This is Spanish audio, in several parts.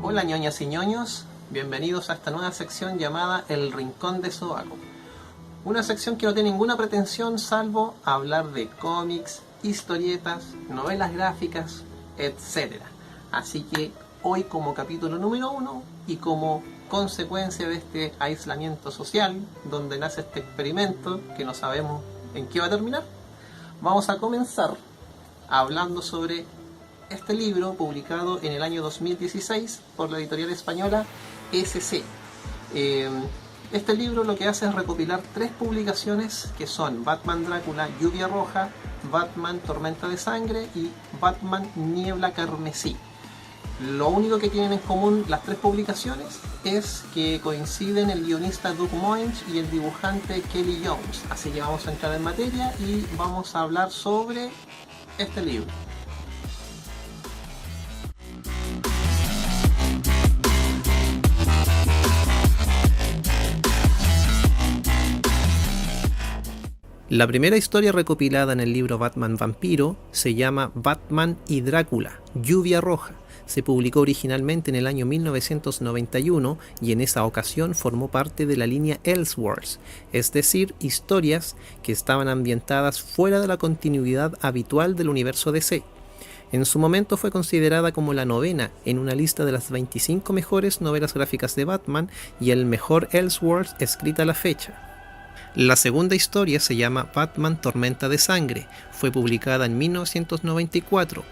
Hola ñoñas y ñoños, bienvenidos a esta nueva sección llamada El Rincón de Sobaco. Una sección que no tiene ninguna pretensión salvo hablar de cómics, historietas, novelas gráficas, etc. Así que hoy, como capítulo número 1 y como consecuencia de este aislamiento social donde nace este experimento que no sabemos en qué va a terminar, vamos a comenzar hablando sobre este libro publicado en el año 2016 por la editorial española SC. Este libro lo que hace es recopilar 3 publicaciones que son Batman Drácula Lluvia Roja, Batman Tormenta de Sangre y Batman Niebla Carmesí. Lo único que tienen en común las 3 publicaciones es que coinciden el guionista Doug Moench y el dibujante Kelly Jones. Así que vamos a entrar en materia y vamos a hablar sobre este libro. La primera historia recopilada en el libro Batman Vampiro se llama Batman y Drácula, Lluvia Roja. Se publicó originalmente en el año 1991 y en esa ocasión formó parte de la línea Elseworlds, es decir, historias que estaban ambientadas fuera de la continuidad habitual del universo DC. En su momento fue considerada como la 9ª en una lista de las 25 mejores novelas gráficas de Batman y el mejor Elseworlds escrita a la fecha. La segunda historia se llama Batman Tormenta de Sangre. Fue publicada en 1994,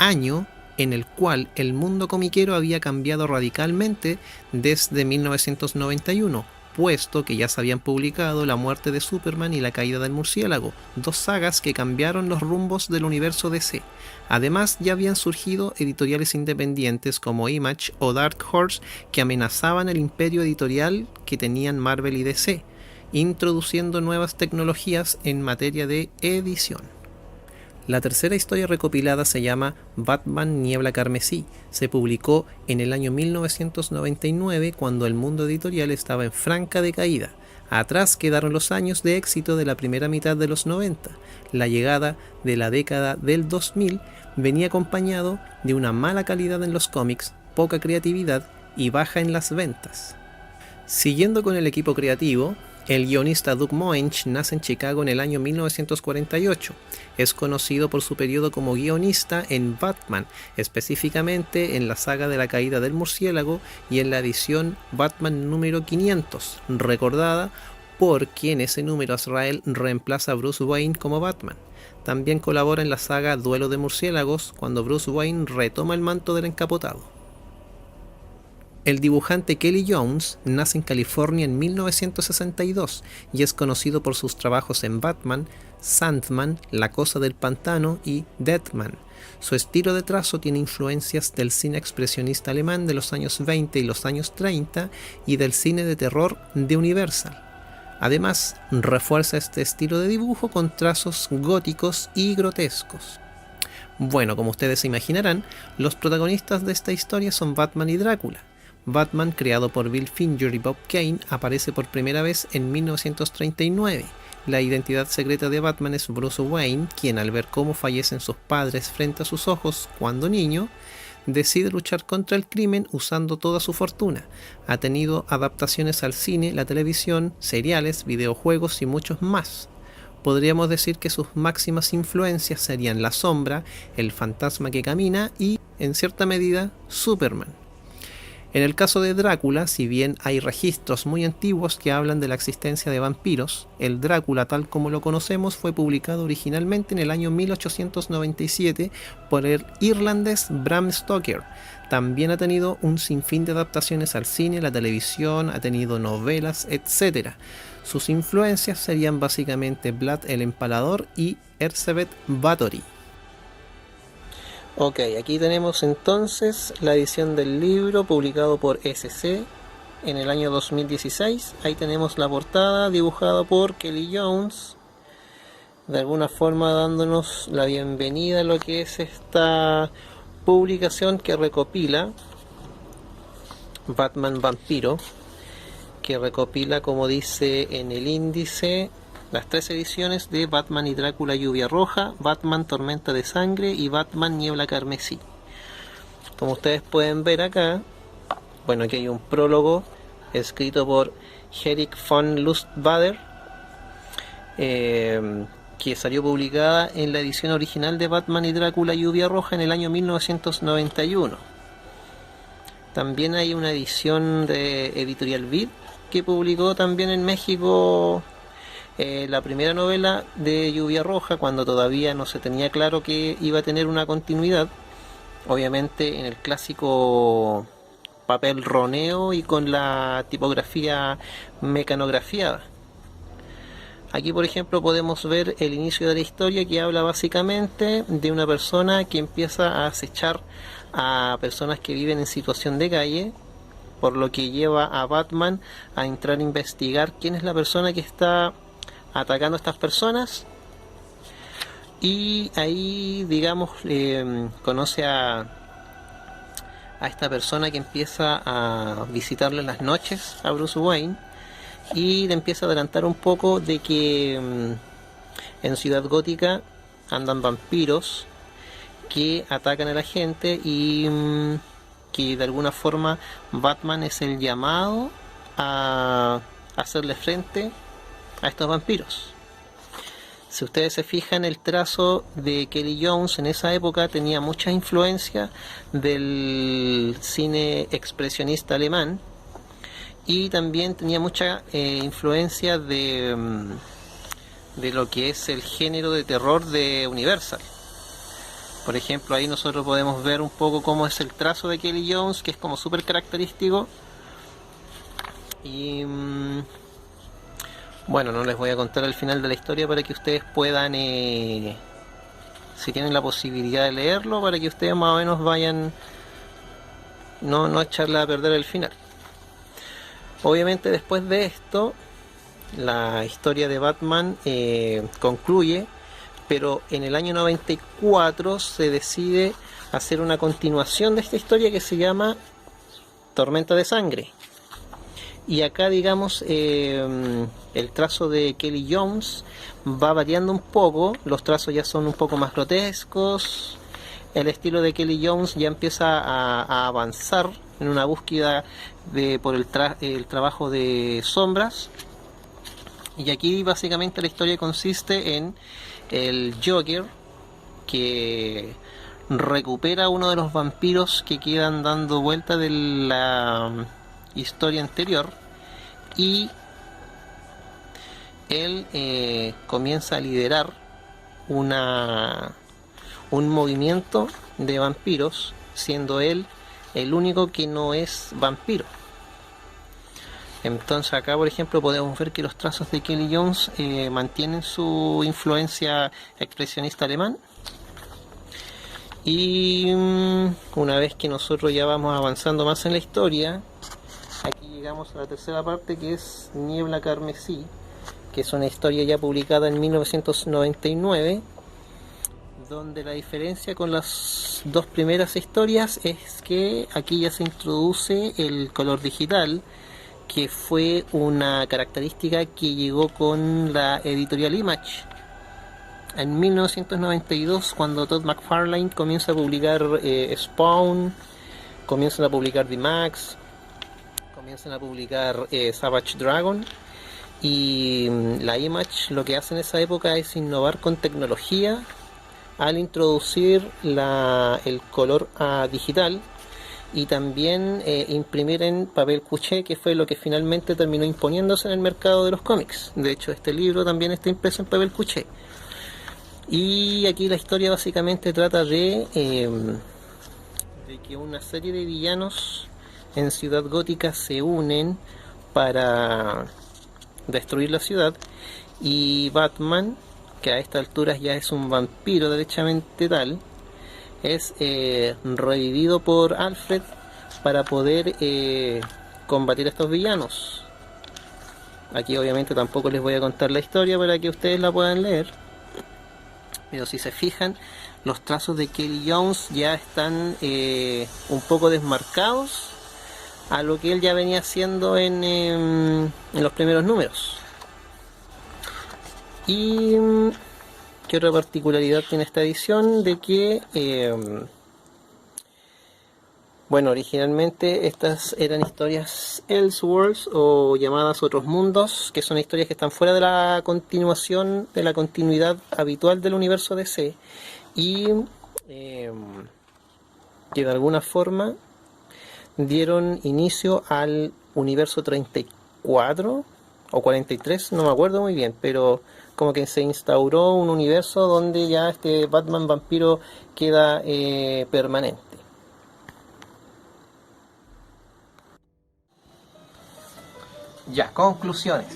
año en el cual el mundo comiquero había cambiado radicalmente desde 1991, puesto que ya se habían publicado La muerte de Superman y La caída del murciélago, 2 sagas que cambiaron los rumbos del universo DC. Además, ya habían surgido editoriales independientes como Image o Dark Horse que amenazaban el imperio editorial que tenían Marvel y DC, introduciendo nuevas tecnologías en materia de edición. La tercera historia recopilada se llama Batman Niebla Carmesí. Se publicó en el año 1999 cuando el mundo editorial estaba en franca decaída. Atrás quedaron los años de éxito de la primera mitad de los 90. La llegada de la década del 2000 venía acompañado de una mala calidad en los cómics, poca creatividad y baja en las ventas. Siguiendo con el equipo creativo, el guionista Doug Moench nace en Chicago en el año 1948. Es conocido por su periodo como guionista en Batman, específicamente en la saga de La caída del murciélago y en la edición Batman número 500, recordada porque en ese número Azrael reemplaza a Bruce Wayne como Batman. También colabora en la saga Duelo de murciélagos, cuando Bruce Wayne retoma el manto del encapotado. El dibujante Kelly Jones nace en California en 1962 y es conocido por sus trabajos en Batman, Sandman, La cosa del pantano y Deadman. Su estilo de trazo tiene influencias del cine expresionista alemán de los años 20 y los años 30 y del cine de terror de Universal. Además, refuerza este estilo de dibujo con trazos góticos y grotescos. Bueno, como ustedes se imaginarán, los protagonistas de esta historia son Batman y Drácula. Batman, creado por Bill Finger y Bob Kane, aparece por primera vez en 1939. La identidad secreta de Batman es Bruce Wayne, quien al ver cómo fallecen sus padres frente a sus ojos cuando niño, decide luchar contra el crimen usando toda su fortuna. Ha tenido adaptaciones al cine, la televisión, seriales, videojuegos y muchos más. Podríamos decir que sus máximas influencias serían La Sombra, El fantasma que camina y, en cierta medida, Superman. En el caso de Drácula, si bien hay registros muy antiguos que hablan de la existencia de vampiros, el Drácula tal como lo conocemos fue publicado originalmente en el año 1897 por el irlandés Bram Stoker. También ha tenido un sinfín de adaptaciones al cine, la televisión, ha tenido novelas, etc. Sus influencias serían básicamente Vlad el Empalador y Elizabeth Bathory. Ok, aquí tenemos entonces la edición del libro publicado por SC en el año 2016. Ahí tenemos la portada dibujada por Kelly Jones, de alguna forma dándonos la bienvenida a lo que es esta publicación que recopila Batman Vampiro, que recopila, como dice en el índice, las 3 ediciones de Batman y Drácula Lluvia Roja, Batman Tormenta de Sangre y Batman Niebla Carmesí. Como ustedes pueden ver acá, Bueno, aquí hay un prólogo escrito por Erich von Lustbader, que salió publicada en la edición original de Batman y Drácula Lluvia Roja en el año 1991. También hay una edición de Editorial Vid que publicó también en México la primera novela de Lluvia Roja, cuando todavía no se tenía claro que iba a tener una continuidad, obviamente en el clásico papel roneo y con la tipografía mecanografiada. Aquí, por ejemplo, podemos ver el inicio de la historia, que habla básicamente de una persona que empieza a acechar a personas que viven en situación de calle, por lo que lleva a Batman a entrar a investigar quién es la persona que está atacando a estas personas. Y ahí, digamos, conoce a esta persona que empieza a visitarle en las noches a Bruce Wayne, y le empieza a adelantar un poco de que en Ciudad Gótica andan vampiros que atacan a la gente, y que de alguna forma Batman es el llamado a hacerle frente a estos vampiros. Si ustedes se fijan, el trazo de Kelly Jones en esa época tenía mucha influencia del cine expresionista alemán, y también tenía mucha influencia de lo que es el género de terror de Universal. Por ejemplo, ahí nosotros podemos ver un poco cómo es el trazo de Kelly Jones, que es como súper característico. Y bueno, no les voy a contar el final de la historia para que ustedes puedan, si tienen la posibilidad de leerlo, para que ustedes más o menos vayan, no echarle a perder el final. Obviamente, después de esto, la historia de Batman concluye, pero en el año 94 se decide hacer una continuación de esta historia que se llama Tormenta de Sangre. Y acá, digamos, el trazo de Kelly Jones va variando un poco, los trazos ya son un poco más grotescos, el estilo de Kelly Jones ya empieza a avanzar en una búsqueda por el trabajo de sombras. Y aquí básicamente la historia consiste en el Joker, que recupera uno de los vampiros que quedan dando vuelta de la historia anterior, y él comienza a liderar un movimiento de vampiros, siendo él el único que no es vampiro. Entonces acá, por ejemplo, podemos ver que los trazos de Kelly Jones mantienen su influencia expresionista alemán. Y una vez que nosotros ya vamos avanzando más en la historia, aquí llegamos a la tercera parte, que es Niebla Carmesí, que es una historia ya publicada en 1999, donde la diferencia con las dos primeras historias es que aquí ya se introduce el color digital, que fue una característica que llegó con la editorial Image. En 1992, cuando Todd McFarlane comienza a publicar Spawn, comienzan a publicar The Max, comienzan a publicar Savage Dragon, y la Image lo que hace en esa época es innovar con tecnología al introducir el color digital, y también imprimir en papel couché, que fue lo que finalmente terminó imponiéndose en el mercado de los cómics. De hecho, este libro también está impreso en papel couché. Y aquí la historia básicamente trata de que una serie de villanos en Ciudad Gótica se unen para destruir la ciudad, y Batman, que a esta altura ya es un vampiro derechamente tal, es revivido por Alfred para poder combatir a estos villanos. Aquí obviamente tampoco les voy a contar la historia para que ustedes la puedan leer, pero si se fijan, los trazos de Kelly Jones ya están un poco desmarcados a lo que él ya venía haciendo en los primeros números. Y ¿qué otra particularidad tiene esta edición? De que Bueno, originalmente estas eran historias Elseworlds o llamadas Otros Mundos, que son historias que están fuera de la continuación, de la continuidad habitual del universo DC y eh, que de alguna forma dieron inicio al universo 34 o 43, no me acuerdo muy bien, pero como que se instauró un universo donde ya este Batman vampiro queda permanente. Ya, conclusiones.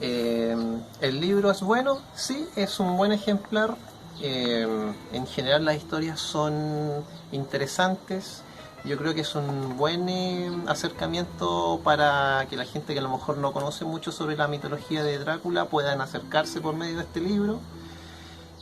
El libro es bueno, sí, es un buen ejemplar. En general las historias son interesantes. Yo creo que es un buen acercamiento para que la gente que a lo mejor no conoce mucho sobre la mitología de Drácula puedan acercarse por medio de este libro.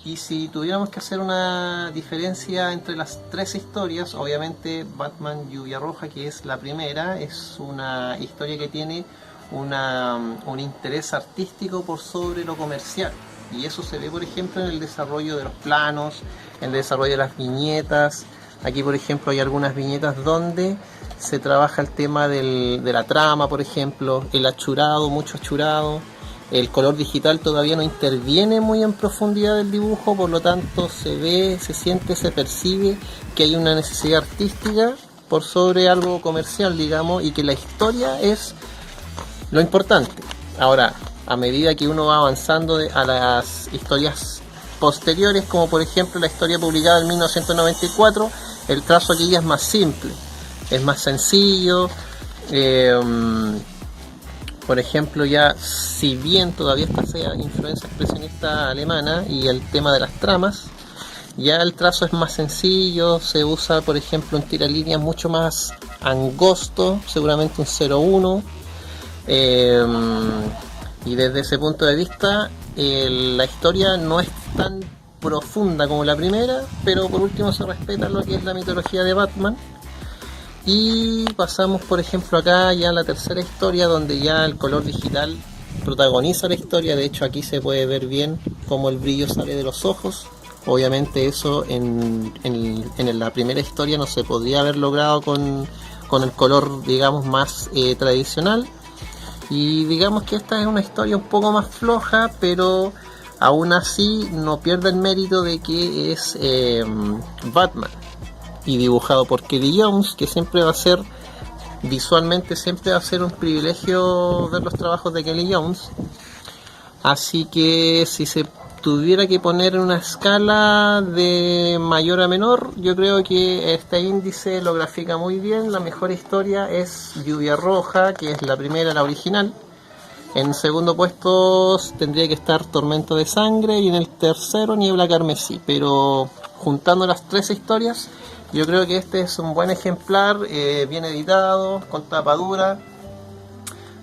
Y si tuviéramos que hacer una diferencia entre las tres historias, obviamente Batman Lluvia Roja, que es la primera, es una historia que tiene un interés artístico por sobre lo comercial. Y eso se ve, por ejemplo, en el desarrollo de los planos, en el desarrollo de las viñetas. Aquí, por ejemplo, hay algunas viñetas donde se trabaja el tema de la trama, por ejemplo, el achurado, mucho achurado. El color digital todavía no interviene muy en profundidad del dibujo, por lo tanto se ve, se siente, se percibe que hay una necesidad artística por sobre algo comercial, digamos, y que la historia es lo importante. Ahora, a medida que uno va avanzando a las historias posteriores, como por ejemplo la historia publicada en 1994, el trazo aquí ya es más simple, es más sencillo. Por ejemplo, ya si bien todavía está esa influencia expresionista alemana y el tema de las tramas, ya el trazo es más sencillo, se usa por ejemplo un tiralíneas mucho más angosto, seguramente un 0,1. Y desde ese punto de vista la historia no es tan profunda como la primera, pero por último se respeta lo que es la mitología de Batman. Y pasamos por ejemplo acá ya a la tercera historia, donde ya el color digital protagoniza la historia. De hecho aquí se puede ver bien cómo el brillo sale de los ojos. Obviamente eso en la primera historia no se podría haber logrado con el color, digamos, más tradicional. Y digamos que esta es una historia un poco más floja, pero aún así no pierde el mérito de que es Batman y dibujado por Kelly Jones, que siempre va a ser, visualmente siempre va a ser un privilegio ver los trabajos de Kelly Jones. Así que si se tuviera que poner en una escala de mayor a menor, yo creo que este índice lo grafica muy bien. La mejor historia es Lluvia Roja, que es la primera, la original. En segundo puesto tendría que estar Tormento de Sangre y en el tercero Niebla Carmesí. Pero juntando las tres historias, yo creo que este es un buen ejemplar, bien editado, con tapa dura.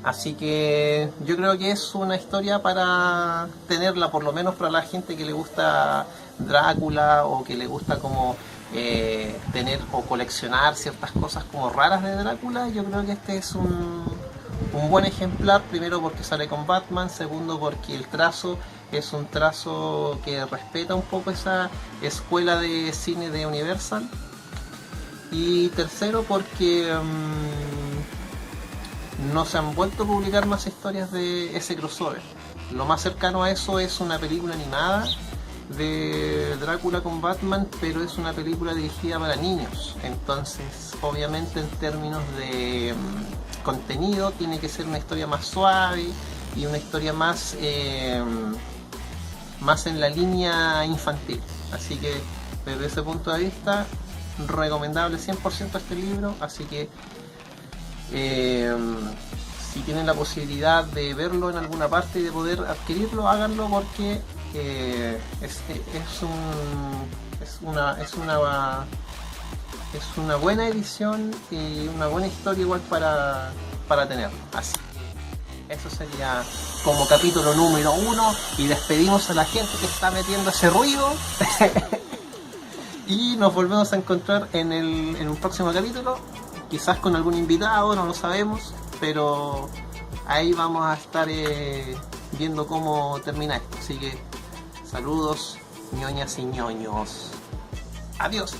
Así que yo creo que es una historia para tenerla, por lo menos para la gente que le gusta Drácula o que le gusta como tener o coleccionar ciertas cosas como raras de Drácula. Yo creo que este es un buen ejemplar, primero porque sale con Batman, segundo porque el trazo es un trazo que respeta un poco esa escuela de cine de Universal, y tercero porque no se han vuelto a publicar más historias de ese crossover. Lo más cercano a eso es una película animada de Drácula con Batman, pero es una película dirigida para niños. Entonces, obviamente en términos de contenido, tiene que ser una historia más suave y una historia más, más en la línea infantil. Así que, desde ese punto de vista, recomendable 100% este libro. Así que si tienen la posibilidad de verlo en alguna parte y de poder adquirirlo, háganlo, porque es una buena edición y una buena historia igual para tenerlo. Así que eso sería como capítulo número 1, y despedimos a la gente que está metiendo ese ruido. Y nos volvemos a encontrar en un próximo capítulo, quizás con algún invitado, no lo sabemos, pero ahí vamos a estar viendo cómo termina esto. Así que saludos, ñoñas y ñoños. Adiós.